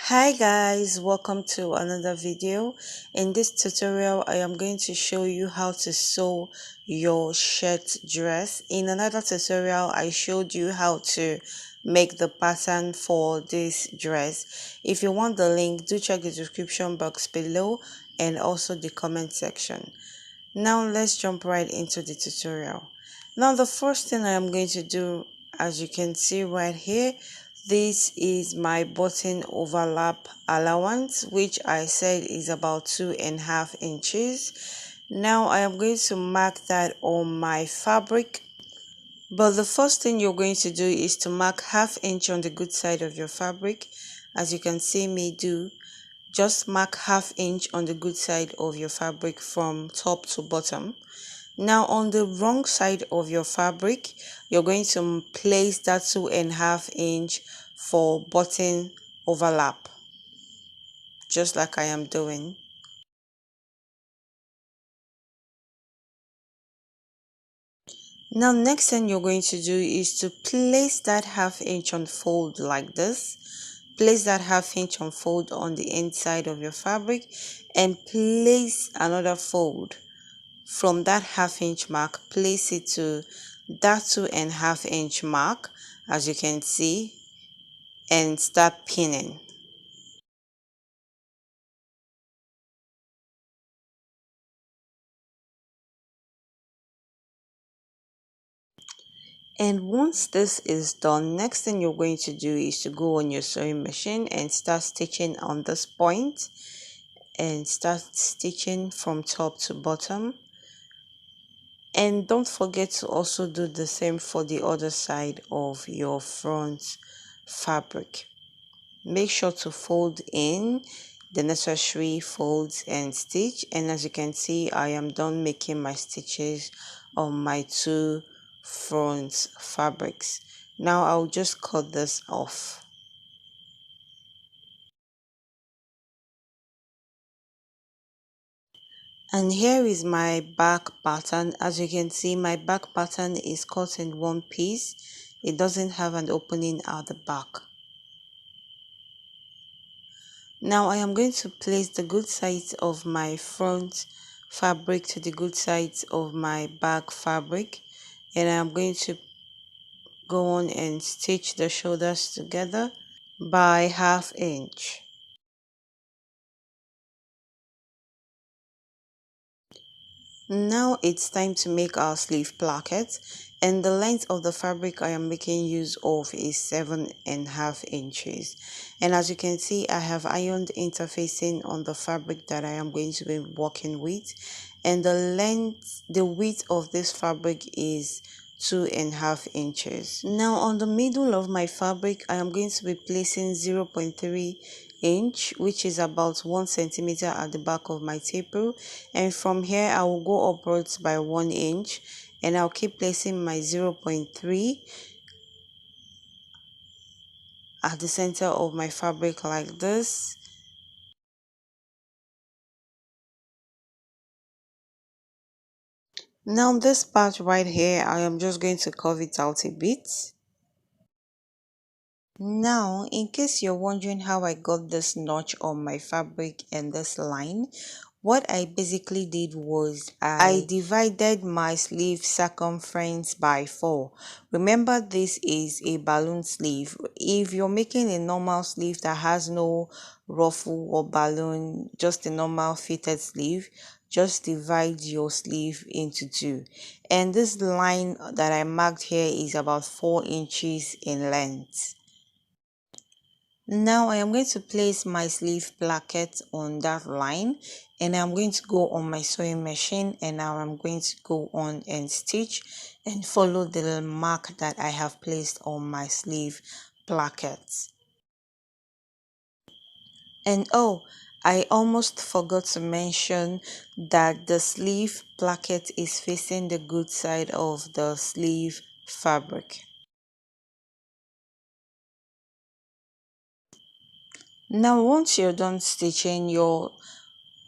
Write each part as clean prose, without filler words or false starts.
Hi guys, welcome to another video. In this tutorial I am going to show you how to sew your shirt dress. In another tutorial I showed you how to make the pattern for this dress. If you want the link, do check the description box below and also the comment section. Now let's jump right into the tutorial. Now the first thing I am going to do, as you can see right here, this is my button overlap allowance, which I said is about 2.5 inches. Now I am going to mark that on my fabric. But the first thing you're going to do is to mark 1/2 inch on the good side of your fabric. As you can see me do, just mark 1/2 inch on the good side of your fabric from top to bottom. Now on the wrong side of your fabric, you're going to place that 2.5 inch for button overlap, just like I am doing. Now next thing you're going to do is to place that 1/2 inch on fold like this. Place that 1/2 inch on fold on the inside of your fabric and place another fold from that 1/2 inch mark. Place it to that 2.5 inch mark, as you can see, and start pinning. And once this is done, next thing you're going to do is to go on your sewing machine and start stitching on this point and start stitching from top to bottom. And don't forget to also do the same for the other side of your front fabric. Make sure to fold in the necessary folds and stitch, and as you can see, I am done making my stitches on my two front fabrics. Now I'll just cut this off. And here is my back pattern. As you can see, my back pattern is cut in one piece. It doesn't have an opening at the back. Now I am going to place the good sides of my front fabric to the good sides of my back fabric, and I'm going to go on and stitch the shoulders together by 1/2 inch. Now it's time to make our sleeve placket, and the length of the fabric I am making use of is 7.5 inches. And as you can see, I have ironed interfacing on the fabric that I am going to be working with, and the width of this fabric is 2.5 inches. Now on the middle of my fabric, I am going to be placing 0.3 inch, which is about 1 centimeter at the back of my taper, and from here I will go upwards by 1 inch, and I'll keep placing my 0.3 at the center of my fabric like this. Now this part right here, I am just going to curve it out a bit. Now, in case you're wondering how I got this notch on my fabric and this line, what I basically did was I divided my sleeve circumference by 4. Remember, this is a balloon sleeve. If you're making a normal sleeve that has no ruffle or balloon, just a normal fitted sleeve, just divide your sleeve into 2. And this line that I marked here is about 4 inches in length. Now I am going to place my sleeve placket on that line, and I'm going to go on my sewing machine, and now I'm going to go on and stitch and follow the mark that I have placed on my sleeve placket. And oh, I almost forgot to mention that the sleeve placket is facing the good side of the sleeve fabric. Now once you're done stitching, your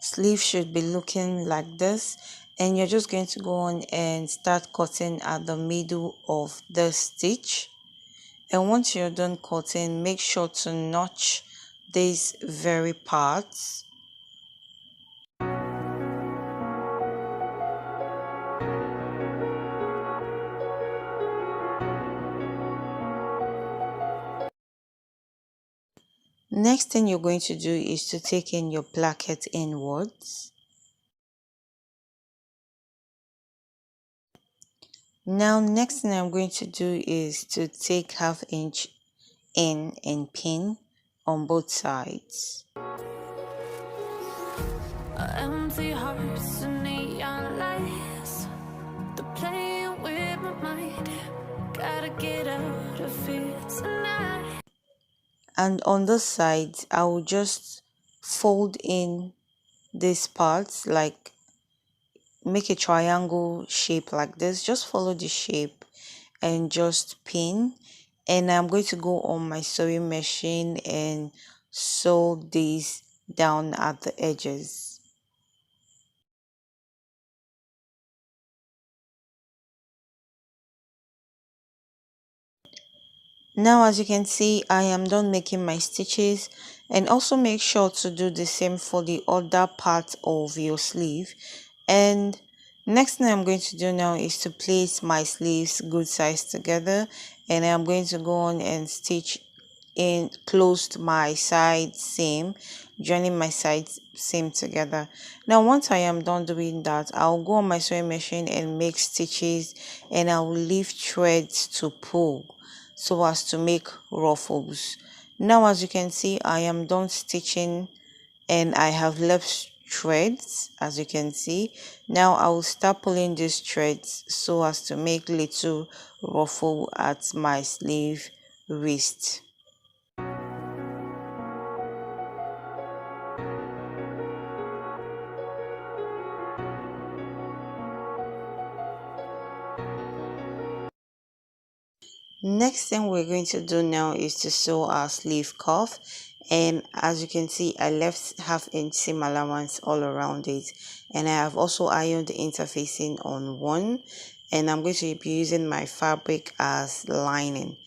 sleeve should be looking like this, and you're just going to go on and start cutting at the middle of the stitch. And once you're done cutting, make sure to notch these very parts. Next thing you're going to do is to take in your placket inwards. Now next thing I'm going to do is to take 1/2 inch in and pin on both sides. Empty hearts and neon lights, they're playing with my mind. Gotta get out of here tonight. And on the sides, I will just fold in these parts, like make a triangle shape like this. Just follow the shape and just pin. And I'm going to go on my sewing machine and sew these down at the edges. Now as you can see, I am done making my stitches, and also make sure to do the same for the other part of your sleeve. And next thing I'm going to do now is to place my sleeves good size together, and I'm going to go on and stitch in closed my side seam, joining my side seam together. Now once I am done doing that, I'll go on my sewing machine and make stitches, and I will leave threads to pull so as to make ruffles. Now as you can see, I am done stitching and I have left threads, as you can see. Now I will start pulling these threads so as to make little ruffle at my sleeve wrist. Next thing we're going to do now is to sew our sleeve cuff, and as you can see, I left 1/2 inch seam allowance all around it, and I have also ironed the interfacing on one, and I'm going to be using my fabric as lining.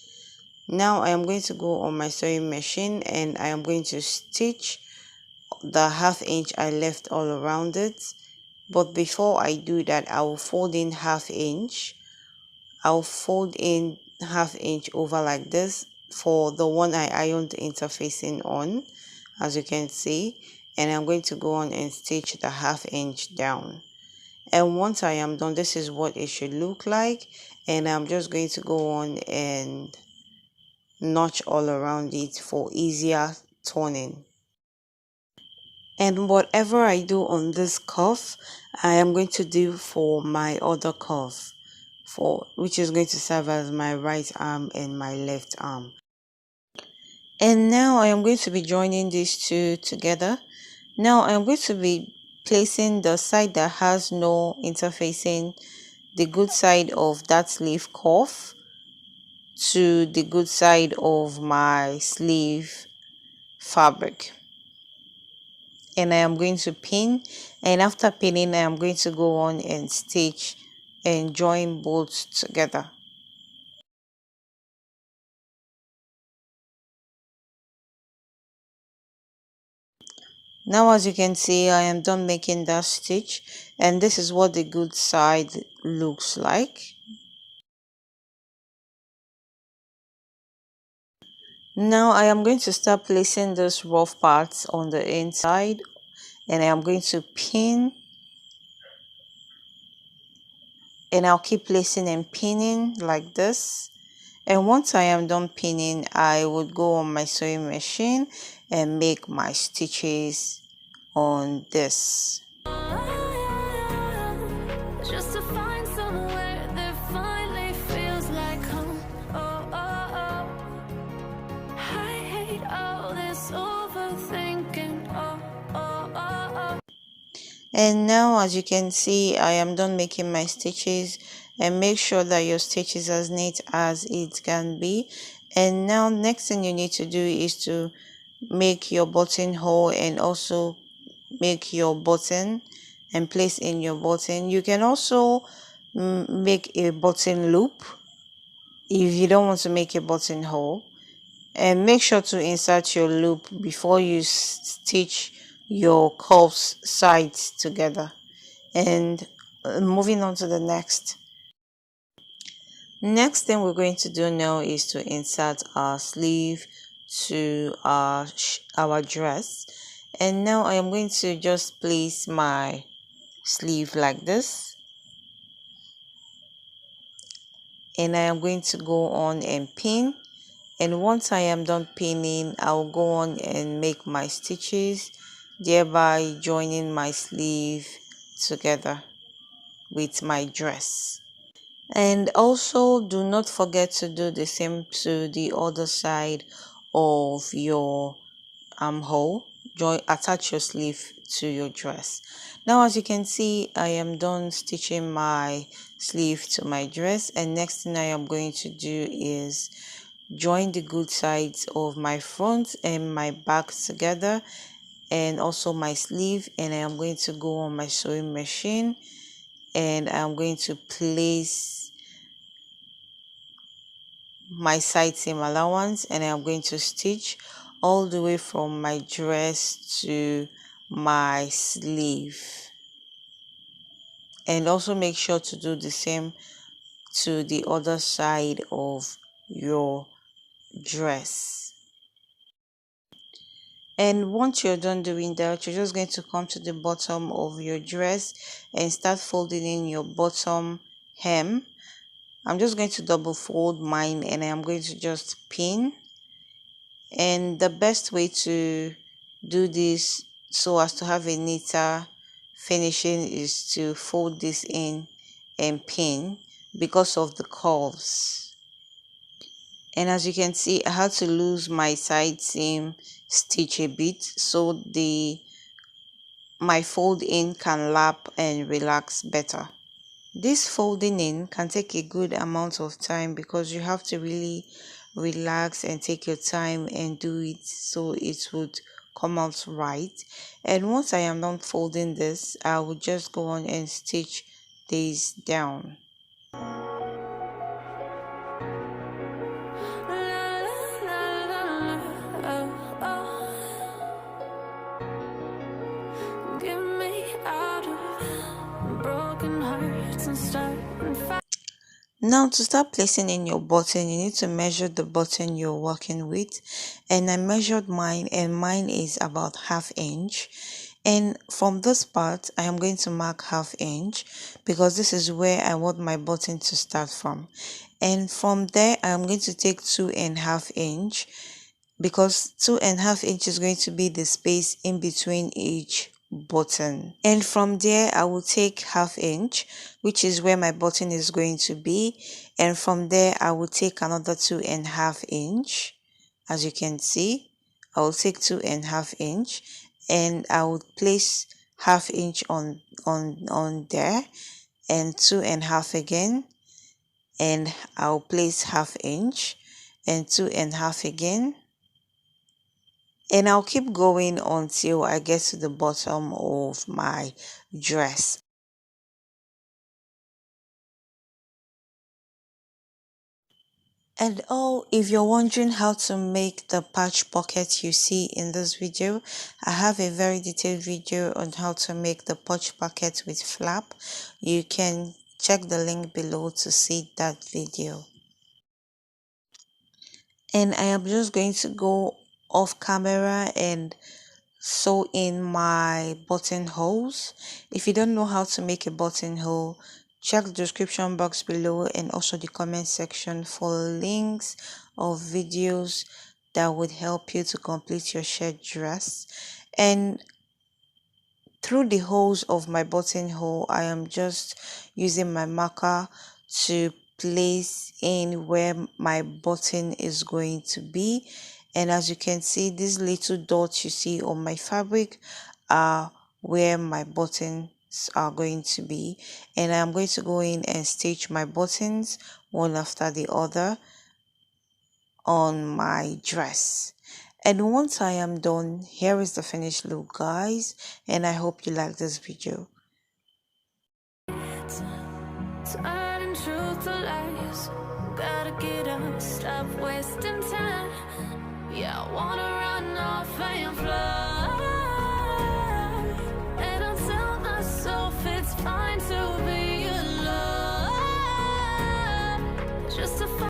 Now I am going to go on my sewing machine and I am going to stitch the 1/2 inch I left all around it. But before I do that, I will fold in 1/2 inch. I'll fold in 1/2 inch over like this for the one I ironed the interfacing on, as you can see, and I'm going to go on and stitch the 1/2 inch down. And once I am done, this is what it should look like, and I'm just going to go on and notch all around it for easier turning. And whatever I do on this cuff, I am going to do for my other cuff, which is going to serve as my right arm and my left arm. And now I am going to be joining these two together. Now I am going to be placing the side that has no interfacing, the good side of that sleeve cuff, to the good side of my sleeve fabric, and I am going to pin, and after pinning I am going to go on and stitch and join both together. Now as you can see, I am done making that stitch, and this is what the good side looks like. Now I am going to start placing those rough parts on the inside, and I am going to pin, and I'll keep placing and pinning like this. And once I am done pinning, I would go on my sewing machine and make my stitches on this. Just to find somewhere that finally feels like home. Oh, oh, oh. I hate all this overthinking. Oh, oh, oh, oh. And now as you can see, I am done making my stitches, and make sure that your stitch is as neat as it can be. And now next thing you need to do is to make your buttonhole and also make your button and place in your button. You can also make a button loop if you don't want to make a buttonhole, and make sure to insert your loop before you stitch your curves sides together. And moving on to the next thing we're going to do now is to insert our sleeve to our dress. And now I am going to just place my sleeve like this, and I am going to go on and pin. And once I am done pinning, I'll go on and make my stitches, thereby joining my sleeve together with my dress. And also do not forget to do the same to the other side of your armhole. Attach your sleeve to your dress. Now, as you can see, I am done stitching my sleeve to my dress, and next thing I am going to do is join the good sides of my front and my back together, and also my sleeve. And I am going to go on my sewing machine, and I'm going to place my side seam allowance, and I'm going to stitch all the way from my dress to my sleeve. And also make sure to do the same to the other side of your dress. And once you're done doing that, you're just going to come to the bottom of your dress and start folding in your bottom hem. I'm just going to double fold mine, and I'm going to just pin. And the best way to do this so as to have a neater finishing is to fold this in and pin because of the curves. And as you can see, I had to lose my side seam stitch a bit so my fold in can lap and relax better. This folding in can take a good amount of time because you have to really relax and take your time and do it so it would come out right. And once I am done folding this, I will just go on and stitch this down. Now, to start placing in your button, you need to measure the button you're working with, and I measured mine, and mine is about 1/2 inch. And from this part, I am going to mark 1/2 inch because this is where I want my button to start from. And from there, I am going to take 2.5 inch because 2.5 inch is going to be the space in between each button. And from there, I will take 1/2 inch, which is where my button is going to be. And from there, I will take another 2.5 inch. As you can see, I will take 2.5 inch, and I will place 1/2 inch on there, and 2.5 again, and I'll place 1/2 inch and 2.5 again. And I'll keep going until I get to the bottom of my dress. And oh, if you're wondering how to make the patch pocket you see in this video, I have a very detailed video on how to make the patch pocket with flap. You can check the link below to see that video. And I am just going to go off camera and sew in my buttonholes. If you don't know how to make a buttonhole, check the description box below and also the comment section for links of videos that would help you to complete your shirt dress. And through the holes of my buttonhole, I am just using my marker to place in where my button is going to be. And as you can see, these little dots you see on my fabric are where my buttons are going to be. And I'm going to go in and stitch my buttons one after the other on my dress. And once I am done, here is the finished look, guys, and I hope you like this video. Turning truth to lies. Gotta get up, stop wasting time. Yeah, I wanna run off and